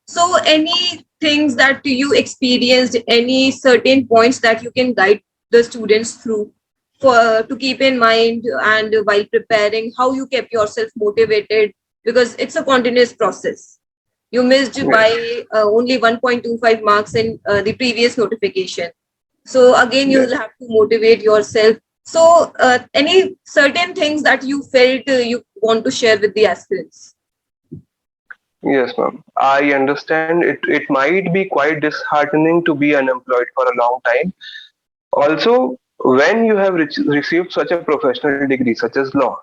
So any things that you experienced, any certain points that you can guide the students through for to keep in mind, and while preparing, how you kept yourself motivated, because it's a continuous process. You missed Yes. by only 1.25 marks in the previous notification. So again, Yes. you'll have to motivate yourself. So any certain things that you felt you want to share with the aspirants? Yes, ma'am. I understand it might be quite disheartening to be unemployed for a long time. Also, when you have received such a professional degree, such as law,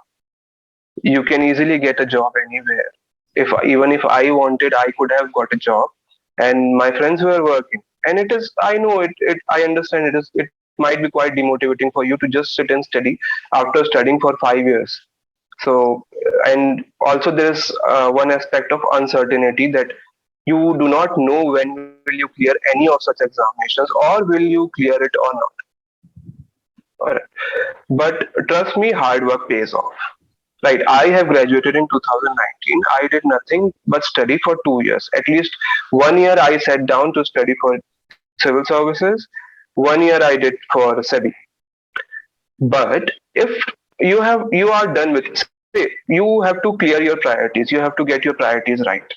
you can easily get a job anywhere. If even if I wanted, I could have got a job, and my friends were working. And it is, I know it. I understand it is. It might be quite demotivating for you to just sit and study after studying for 5 years. So, and also there's one aspect of uncertainty that you do not know when will you clear any of such examinations or will you clear it or not. All right. But trust me, hard work pays off. Right. I have graduated in 2019. I did nothing but study for 2 years. At least 1 year I sat down to study for civil services. 1 year I did for SEBI. But if you are done with, say, you have to clear your priorities. You have to get your priorities right.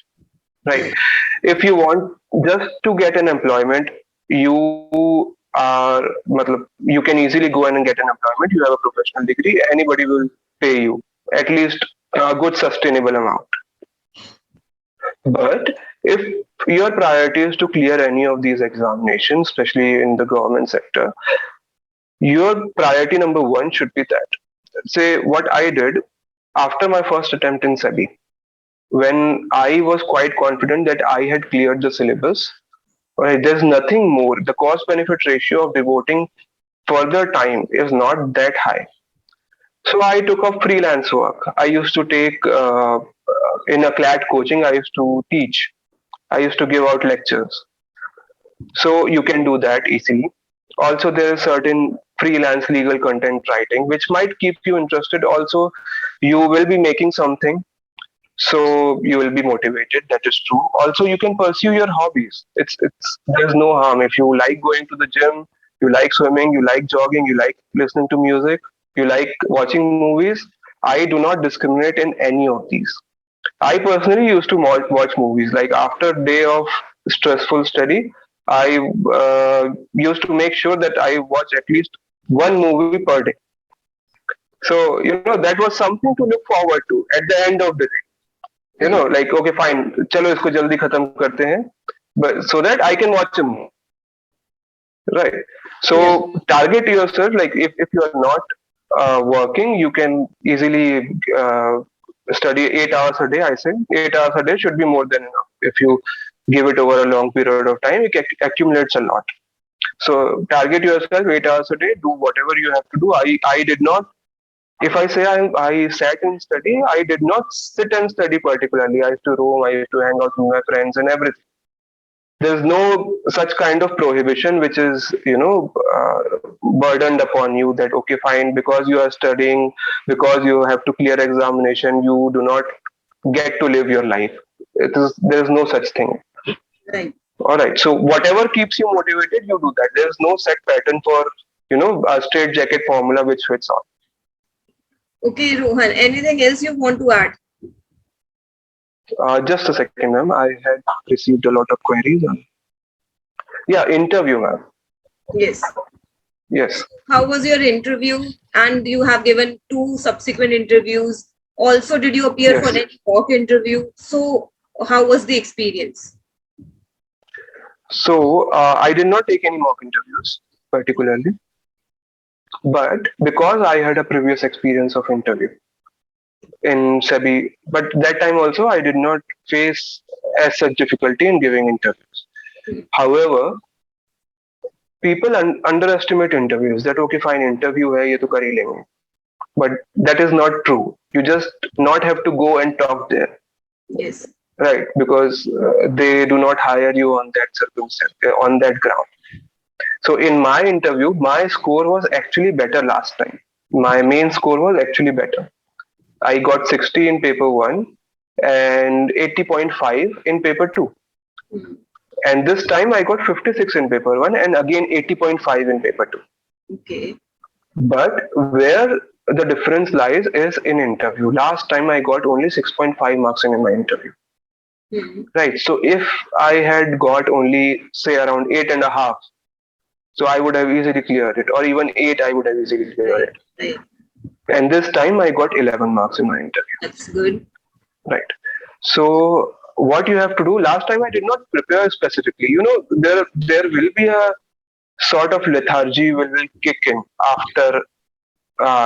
If you want just to get an employment, you are, matlab, you can easily go in and get an employment. You have a professional degree. Anybody will pay you at least a good sustainable amount. But if your priority is to clear any of these examinations, especially in the government sector, your priority number one should be that. Say what I did after my first attempt in SEBI, when I was quite confident that I had cleared the syllabus. Right, there's nothing more. The cost benefit ratio of devoting further time is not that high. So I took up freelance work. I used to take in a CLAT coaching. I used to teach. I used to give out lectures. So you can do that easily. Also, there is certain freelance legal content writing which might keep you interested. Also, you will be making something, so you will be motivated. That is true. Also, you can pursue your hobbies. It's there's no harm if you like going to the gym, you like swimming, you like jogging, you like listening to music, you like watching movies. I do not discriminate in any of these. I personally used to watch movies like after a day of stressful study. I used to make sure that I watch at least one movie per day. So that was something to look forward to at the end of the day. Like, okay, fine, चलो इसको जल्दी खत्म करते हैं, but so that I can watch a movie, right? Yeah. So target yourself. Like, if you are not working, you can easily study 8 hours a day. I said 8 hours a day should be more than enough. If you give it over a long period of time, it accumulates a lot. So target yourself 8 hours a day. Do whatever you have to do. I did not. If I say I sat and study, I did not sit and study particularly. I used to roam, I used to hang out with my friends and everything. There's no such kind of prohibition which is, burdened upon you that, okay, fine, because you are studying, because you have to clear examination, you do not get to live your life. There's no such thing. Right. All right. So whatever keeps you motivated, you do that. There's no set pattern for, a straight jacket formula which fits all. Okay, Rohan, anything else you want to add? Just a second, ma'am. I had received a lot of queries. Yeah, interview, ma'am. Yes. Yes. How was your interview? And you have given two subsequent interviews. Also, did you appear for Yes. any mock interview? So, how was the experience? So I did not take any mock interviews particularly, but because I had a previous experience of interview in SEBI, but that time also I did not face as such difficulty in giving interviews. However, people underestimate interviews. That okay, fine, interview hai, ye to kar hi lenge. But that is not true. You just not have to go and talk there, Yes. right? Because they do not hire you on that circumstance, on that ground. So in my interview, my score was actually better last time. My main score was actually better. I got 60 in paper one and 80.5 in paper two. Hmm. And this time I got 56 in paper 1 and again 80.5 in paper 2. Okay. But where the difference lies is in interview. Last time I got only 6.5 marks in my interview. Hmm. Right. So if I had got only say around 8.5, so I would have easily cleared it, or even 8, I would have easily cleared Right. it. Right. And this time I got 11 marks in my interview. That's good. Right. So what you have to do, last time I did not prepare specifically. There will be a sort of lethargy will kick in after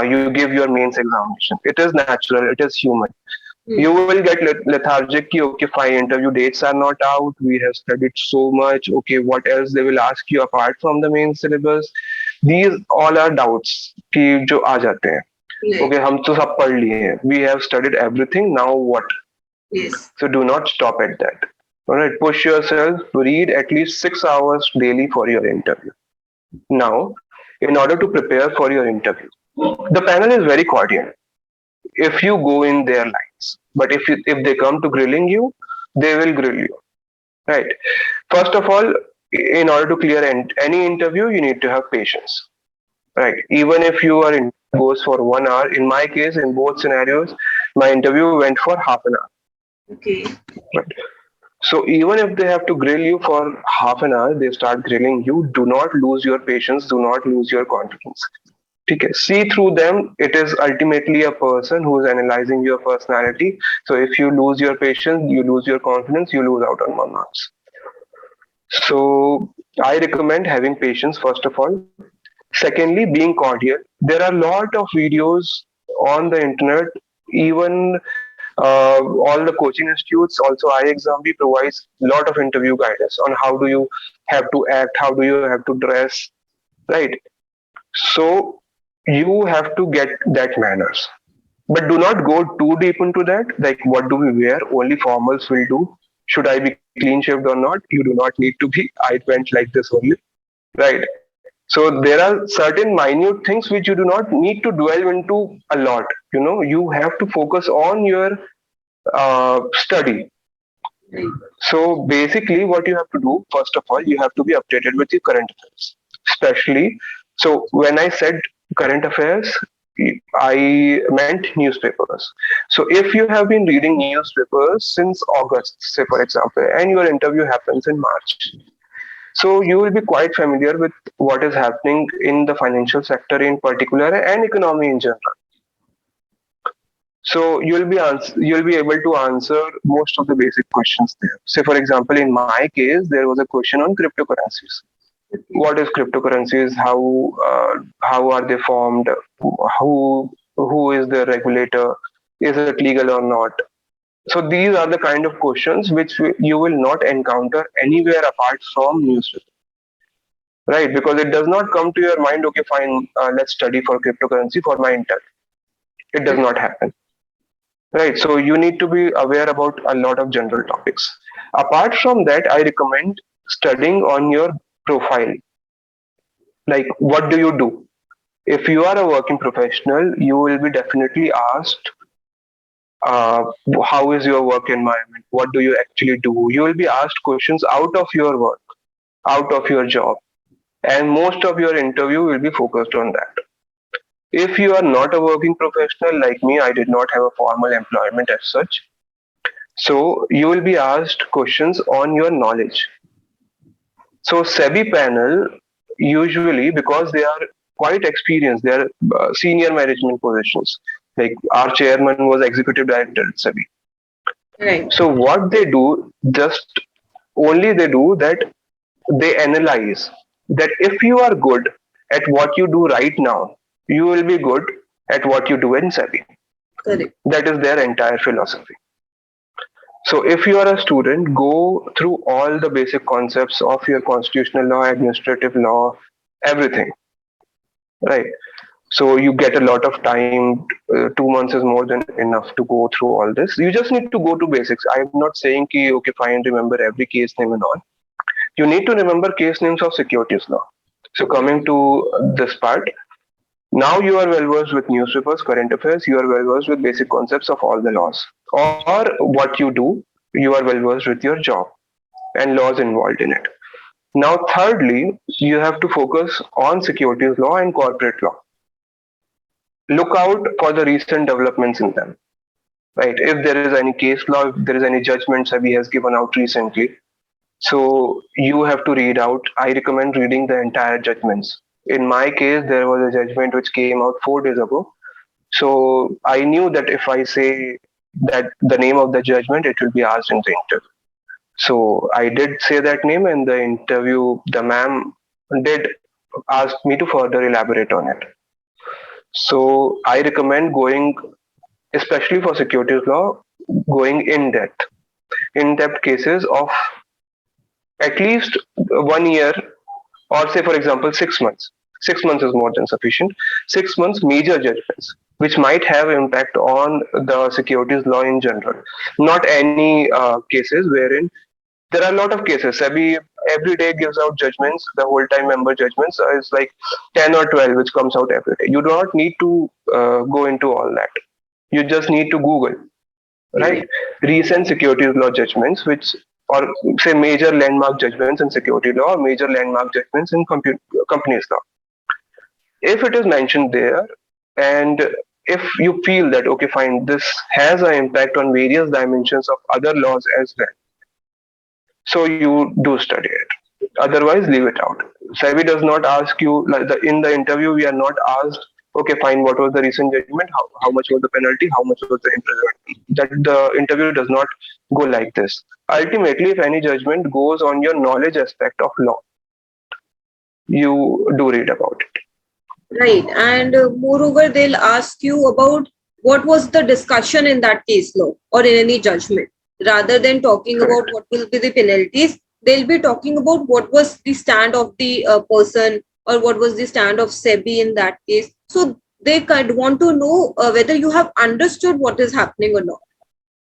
you give your mains examination. It is natural, it is human. You Hmm. will get lethargic ki, okay fine, interview dates are not out, we have studied so much, okay what else they will ask you apart from the main syllabus. These all are doubts कि जो आ जाते हैं. Right. Okay, हम तो सब पढ़ लिए हैं, we have studied everything, now what? Yes. So do not stop at that. All right, push yourself, read at least 6 hours daily for your interview. Now, in order to prepare for your interview, the panel is very cordial if you go in their lines. But if they come to grilling you, they will grill you. Right. First of all, in order to clear any interview, you need to have patience. Right. Even if your interview goes for 1 hour, in my case, in both scenarios, my interview went for half an hour. Okay. Right. So even if they have to grill you for half an hour, they start grilling you. Do not lose your patience. Do not lose your confidence. ठीक है, see through them. It is ultimately a person who is analyzing your personality. So if you lose your patience, you lose your confidence, you lose out on marks. So I recommend having patience first of all. Secondly, being cordial. There are a lot of videos on the internet. Even all the coaching institutes, also iExamB provides a lot of interview guidance on how do you have to act, how do you have to dress, right? So you have to get that manners. But do not go too deep into that. Like, what do we wear? Only formals will do. Should I be clean shaved or not? You do not need to be. I went like this only. Right. So there are certain minute things which you do not need to dwell into a lot. You have to focus on your study. Right. So basically, what you have to do, first of all, you have to be updated with your current affairs. Especially, so when I said current affairs, I meant newspapers. So if you have been reading newspapers since August, say for example, and your interview happens in March, so you will be quite familiar with what is happening in the financial sector in particular and economy in general. So you'll be able to answer most of the basic questions there. Say for example, in my case, there was a question on cryptocurrencies. Okay. What is cryptocurrencies? How are they formed? Who is the regulator? Is it legal or not? So these are the kind of questions which you will not encounter anywhere apart from newspaper, right? Because it does not come to your mind. Okay, fine, let's study for cryptocurrency for my interview. It does Right. not happen. Right. So you need to be aware about a lot of general topics. Apart from that, I recommend studying on your profile. Like, what do you do? If you are a working professional, you will be definitely asked, uh, how is your work environment? What do you actually do? You will be asked questions out of your work, out of your job. And most of your interview will be focused on that. If you are not a working professional like me, I did not have a formal employment as such. So you will be asked questions on your knowledge. So SEBI panel usually, because they are quite experienced, they are senior management positions. Like our chairman was executive director at SEBI. Right. So what they do, just only they do that they analyze that if you are good at what you do right now, you will be good at what you do in SEBI. Correct. That is their entire philosophy. So if you are a student, go through all the basic concepts of your constitutional law, administrative law, everything, right? So you get a lot of time. 2 months is more than enough to go through all this. You just need to go to basics. I'm not saying ki, okay, fine, remember every case name and all. You need to remember case names of securities law. So coming to this part, now you are well versed with newspapers, current affairs, you are well versed with basic concepts of all the laws. Or what you do, you are well versed with your job. and laws involved in it. Now, thirdly, you have to focus on securities law and corporate law. Look out for the recent developments in them, right? If there is any case law, if there is any judgment SEBI has given out recently, so you have to read out. I recommend reading the entire judgments. In my case, there was a judgment which came out 4 days ago. So I knew that if I say that the name of the judgment, it will be asked in the interview. So I did say that name, and the interview, the ma'am did ask me to further elaborate on it. So I recommend going, especially for securities law, going in depth cases of at least 1 year, or say for example 6 months. 6 months is more than sufficient. 6 months major judgments which might have impact on the securities law in general, not any cases wherein there are a lot of cases. SEBI every day gives out judgments. The whole time member judgments is like 10 or 12 which comes out every day. You do not need to go into all that. You just need to Google, right? Recent securities law judgments, which, or say major landmark judgments in security law, or major landmark judgments in companies law. If it is mentioned there, and if you feel that okay, fine, this has an impact on various dimensions of other laws as well, so you do study it. Otherwise, leave it out. SEBI does not ask you, like in the interview, we are not asked, okay, fine, what was the recent judgment? How much was the penalty? How much was the imprisonment? That the interview does not go like this. Ultimately, if any judgment goes on your knowledge aspect of law, you do read about it. Right. And moreover, they'll ask you about what was the discussion in that case law or in any judgment. Rather than talking about Correct. what will be the penalties, they'll be talking about what was the stand of the person, or what was the stand of SEBI in that case. So they kind want to know whether you have understood what is happening or not.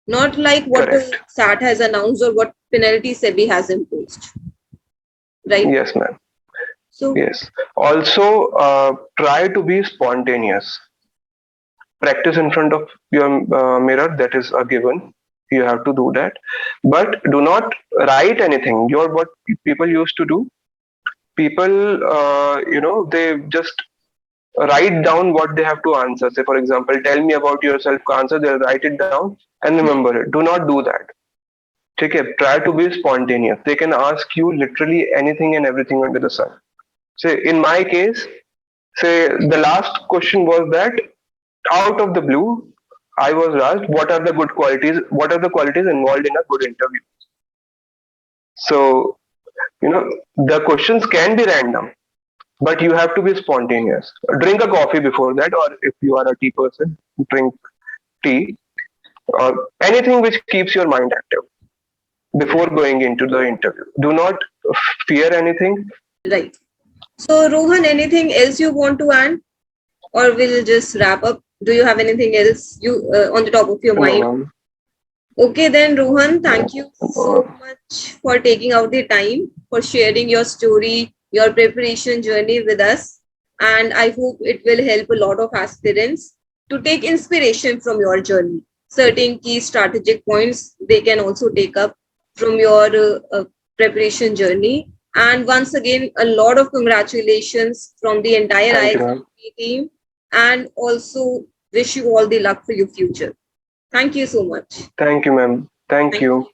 Not like what the Correct. SAT has announced or what penalty SEBI has imposed. Right. Yes, ma'am. So, Yes. Also, try to be spontaneous. Practice in front of your mirror, that is a given. You have to do that, but do not write anything. Your what people used to do, people they just write down what they have to answer. Say for example, tell me about yourself answer, they'll write it down and remember it. Do not do that. Okay, try to be spontaneous. They can ask you literally anything and everything under the sun. Say in my case, say the last question was that out of the blue, I was asked what are the qualities involved in a good interview. So, the questions can be random, but you have to be spontaneous. Drink a coffee before that, or if you are a tea person, drink tea or anything which keeps your mind active before going into the interview. Do not fear anything. right. So, Rohan, anything else you want to add, or we'll just wrap up? Do you have anything else you on the top of your No, mind? ma'am. Okay, then, Rohan, No. thank you so much for taking out the time for sharing your story, your preparation journey with us, and I hope it will help a lot of aspirants to take inspiration from your journey. Certain key strategic points they can also take up from your preparation journey. And once again, a lot of congratulations from the entire Thank you, ma'am. ISMP team, and also wish you all the luck for your future. Thank you so much. Thank you, ma'am. Thank Thank you.